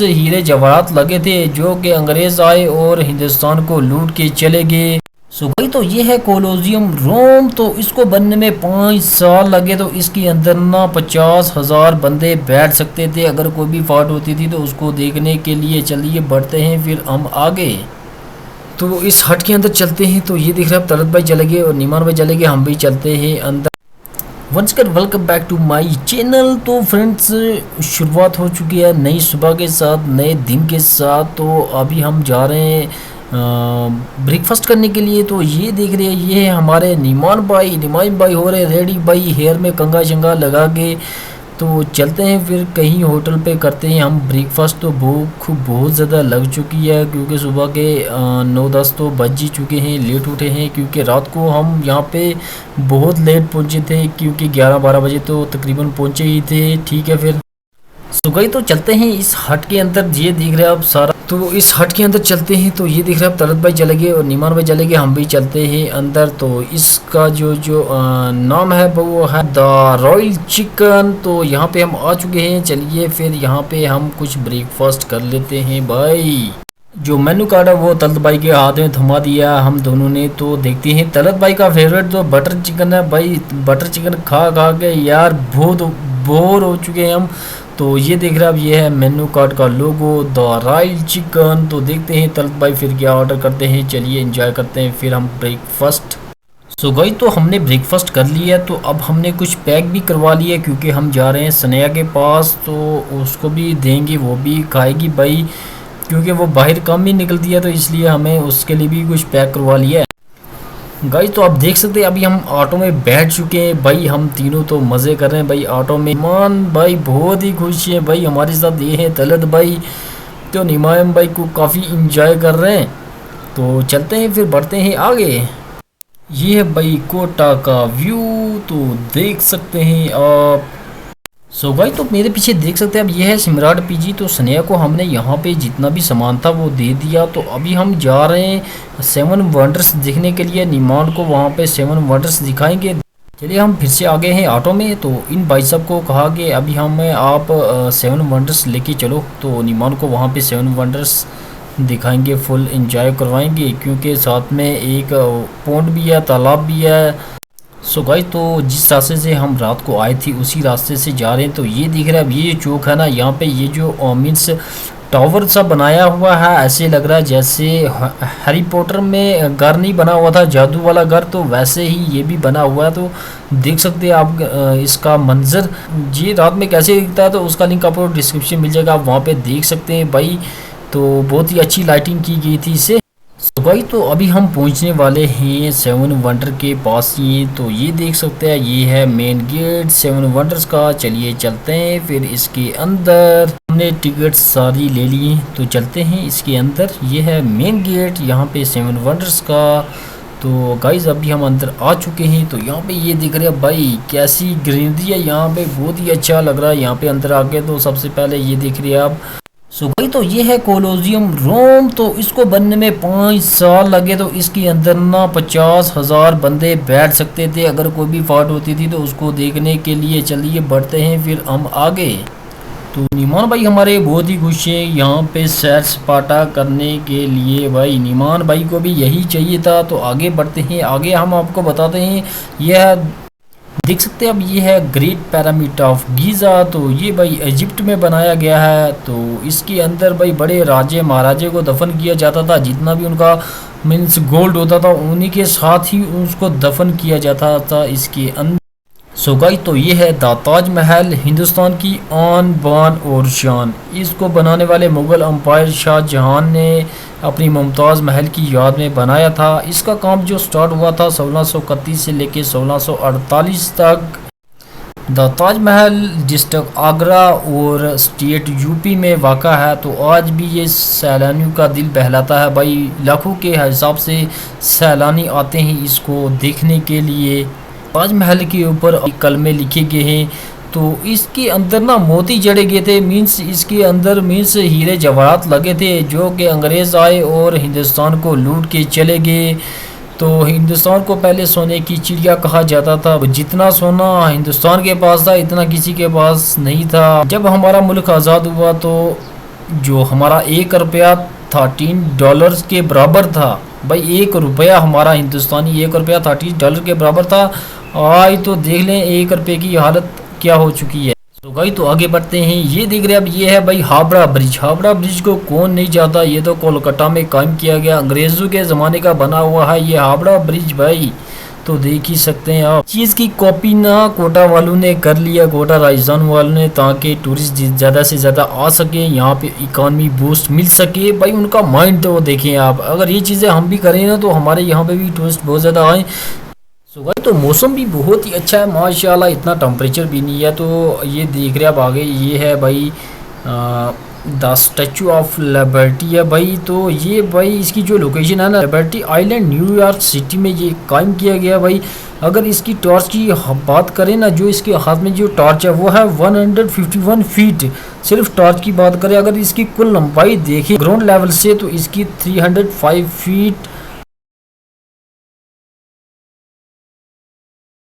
हीरे जवाहरात लगे थे जो कि अंग्रेज आए और हिंदुस्तान को लूट के चले गए। सो भाई तो ये है कोलोजियम रोम। तो इसको बनने में 5 साल लगे। तो इसके अंदर ना 50,000 बंदे बैठ सकते थे। अगर कोई भी फाट होती थी तो उसको देखने के लिए चलिए बढ़ते हैं फिर हम आगे। तो इस हट के अंदर चलते हैं। तो ये दिख रहा है तलत भाई चले गए और नीमान भाई चले गए, हम भी चलते हैं अंदर। वंस कर welcome back to my channel. तो फ्रेंड्स शुरुआत हो चुकी है नई सुबह के साथ, नए दिन के साथ। तो अभी हम जा रहे हैं ब्रेकफास्ट करने के लिए। तो ये देख रहे हैं ये है हमारे नीमान भाई हो रहे रेडी भाई, हेयर में कंगा शंगा लगा के। तो चलते हैं फिर कहीं होटल पे करते हैं हम ब्रेकफास्ट। तो भूख बहुत ज़्यादा लग चुकी है क्योंकि सुबह के 9-10 तो बज ही चुके हैं, लेट उठे हैं क्योंकि रात को हम यहाँ पे बहुत लेट पहुँचे थे क्योंकि 11-12 बजे तो तकरीबन पहुँचे ही थे। ठीक है फिर सुबह तो चलते हैं इस हट के अंदर। ये दिख रहा है अब सारा। तो इस हट के अंदर चलते हैं। तो ये दिख रहा है तलत भाई चले गए और नीमान भाई चले गए, हम भी चलते हैं अंदर। तो इसका जो नाम है वो है द रॉयल चिकन। तो यहाँ पे हम आ चुके हैं। चलिए फिर यहाँ पे हम कुछ ब्रेकफास्ट कर लेते हैं भाई। जो मेनू कार्ड है वो तलत भाई के हाथ में थमा दिया हम दोनों ने। तो देखते हैं तलत भाई का फेवरेट तो बटर चिकन है भाई। बटर चिकन खा खा के यार बहुत बोर हो चुके हैं हम। तो ये देख रहे हैं अब ये है मेनू कार्ड का लोगो द रॉयल चिकन। तो देखते हैं तलत भाई फिर क्या ऑर्डर करते हैं। चलिए एंजॉय करते हैं फिर हम ब्रेकफास्ट। सो गई तो हमने ब्रेकफास्ट कर लिया। तो अब हमने कुछ पैक भी करवा लिया क्योंकि हम जा रहे हैं सनेहा के पास। तो उसको भी देंगे, वो भी खाएगी भाई क्योंकि वो बाहर कम ही निकलती है। तो इसलिए हमें उसके लिए भी कुछ पैक करवा लिया है गाइस। तो आप देख सकते हैं अभी हम ऑटो में बैठ चुके हैं भाई। हम तीनों तो मज़े कर रहे हैं भाई ऑटो में। नीमान भाई बहुत ही खुश है भाई हमारे साथ। ये है तलत भाई, तो नीमान भाई को काफ़ी इंजॉय कर रहे हैं। तो चलते हैं फिर बढ़ते हैं आगे। ये है भाई कोटा का व्यू, तो देख सकते हैं आप। सो भाई तो मेरे पीछे देख सकते हैं अब ये है सिमराट पीजी। तो स्नेहा को हमने यहाँ पे जितना भी सामान था वो दे दिया। तो अभी हम जा रहे हैं 7 वंडर्स देखने के लिए। नीमान को वहाँ पे 7 वंडर्स दिखाएंगे। चलिए हम फिर से आ गए हैं ऑटो में। तो इन भाई साहब को कहा कि अभी हमें आप 7 वंडर्स लेके चलो। तो नीमान को वहाँ पे 7 वंडर्स दिखाएंगे, फुल इंजॉय करवाएंगे क्योंकि साथ में एक पॉन्ड भी है, तालाब भी है। सो गाइस तो जिस रास्ते से हम रात को आए थे उसी रास्ते से जा रहे हैं। तो ये दिख रहा है अब ये चौक है ना, यहाँ पे ये जो मीन्स टावर सा बनाया हुआ है। ऐसे लग रहा है जैसे हैरी पॉटर में घर नहीं बना हुआ था जादू वाला घर, तो वैसे ही ये भी बना हुआ है। तो देख सकते हैं आप इसका मंजर ये रात में कैसे दिखता है। तो उसका लिंक आपको डिस्क्रिप्शन मिल जाएगा, आप वहाँ पे देख सकते हैं भाई। तो बहुत ही अच्छी लाइटिंग की गई थी इसे। तो भाई तो अभी हम पहुंचने वाले हैं 7 वंडर के पास ही। तो ये देख सकते हैं ये है मेन गेट 7 वंडर्स का। चलिए चलते हैं फिर इसके अंदर। हमने टिकट सारी ले ली, तो चलते हैं इसके अंदर। ये है मेन गेट यहाँ पे 7 वंडर्स का। तो गाइज अभी हम अंदर आ चुके हैं। तो यहाँ पे ये दिख रहा है भाई कैसी ग्रीनरी है यहाँ पे, बहुत ही अच्छा लग रहा है यहाँ पे अंदर आके। तो सबसे पहले ये दिख रही है आप। सो भाई तो ये है कोलोजियम रोम। तो इसको बनने में 5 साल लगे। तो इसके अंदर ना 50,000 बंदे बैठ सकते थे। अगर कोई भी फाट होती थी तो उसको देखने के लिए चलिए बढ़ते हैं फिर हम आगे। तो नीमान भाई हमारे बहुत ही खुश हैं यहाँ पे सैर सपाटा करने के लिए भाई। नीमान भाई को भी यही चाहिए था। तो आगे बढ़ते हैं, आगे हम आपको बताते हैं। यह देख सकते हैं अब ये है ग्रेट पिरामिड ऑफ गीज़ा। तो ये भाई इजिप्ट में बनाया गया है। तो इसके अंदर भाई बड़े राजे महाराजे को दफन किया जाता था। जितना भी उनका मीन्स गोल्ड होता था उन्हीं के साथ ही उसको दफन किया जाता था इसके अंदर। सो गाइस तो ये है द ताज महल, हिंदुस्तान की आन बान और शान। इसको बनाने वाले मुग़ल अम्पायर शाहजहां ने अपनी मुमताज़ महल की याद में बनाया था। इसका काम जो स्टार्ट हुआ था 1631 से लेके 1648 तक। द ताज महल डिस्ट्रिक्ट आगरा और स्टेट यूपी में वाक़ा है। तो आज भी ये सैलानियों का दिल बहलाता है भाई। लाखों के हिसाब से सैलानी आते हैं इसको देखने के लिए। ताजमहल के ऊपर कलमे लिखे गए हैं। तो इसके अंदर ना मोती जड़े गए थे, मीन्स इसके अंदर मीन्स हीरे जवाहरात लगे थे जो कि अंग्रेज़ आए और हिंदुस्तान को लूट के चले गए। तो हिंदुस्तान को पहले सोने की चिड़िया कहा जाता था। जितना सोना हिंदुस्तान के पास था इतना किसी के पास नहीं था। जब हमारा मुल्क आज़ाद हुआ तो जो हमारा $1 13 के बराबर था भाई, ₹1 हमारा हिंदुस्तानी $1 $13 के बराबर था। आज तो देख लें ₹1 की हालत क्या हो चुकी है। तो भाई तो आगे बढ़ते हैं। ये देख रहे हैं अब, ये है भाई हावड़ा ब्रिज। हावड़ा ब्रिज को कौन नहीं जानता, ये तो कोलकाता में कायम किया गया, अंग्रेज़ों के ज़माने का बना हुआ है ये हावड़ा ब्रिज भाई। तो देख ही सकते हैं आप, चीज़ की कॉपी ना कोटा वालों ने कर लिया, कोटा राजस्थान वालों ने, ताकि टूरिस्ट ज़्यादा से ज़्यादा आ सके, यहाँ पे इकॉनमी बूस्ट मिल सके भाई। उनका माइंड तो देखें आप, अगर ये चीज़ें हम भी करें ना तो हमारे यहाँ पे भी टूरिस्ट बहुत ज़्यादा आए। सो भाई तो मौसम भी बहुत ही अच्छा है माशाल्लाह, इतना टेम्परेचर भी नहीं है। तो ये देख रहे हैं आप आगे, ये है भाई द स्टैचू ऑफ लिबर्टी है भाई। तो ये भाई इसकी जो लोकेशन है ना, लिबर्टी आइलैंड न्यूयॉर्क सिटी में ये कायम किया गया भाई। अगर इसकी टॉर्च की बात करें ना, जो इसके हाथ में जो टॉर्च है वो है 151 फीट। सिर्फ टॉर्च की बात करें, अगर इसकी कुल लंबाई देखें ग्राउंड लेवल से तो इसकी 305 फीट